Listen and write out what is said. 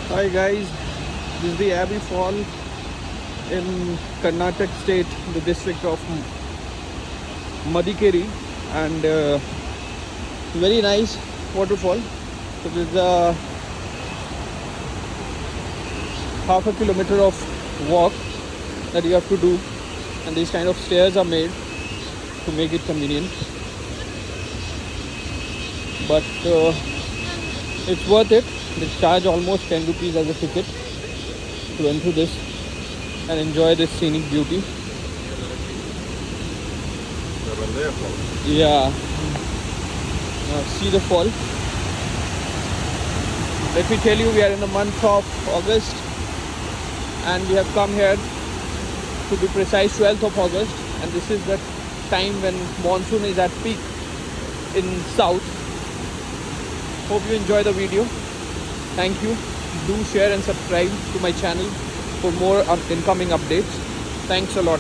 Hi guys, this is the Abbey Fall in Karnataka state, the district of Madikeri, and very nice waterfall. So there's a half a kilometer of walk that you have to do, and these kind of stairs are made to make it convenient. But it's worth it. They charge almost 10 rupees as a ticket to enter this and enjoy this scenic beauty. Yeah, see the fall. Let me tell you, we are in the month of August and we have come here to be precise 12th of August, and this is the time when monsoon is at peak in south. Hope you enjoy the video. Thank you. Do share and subscribe to my channel for more incoming updates. Thanks a lot.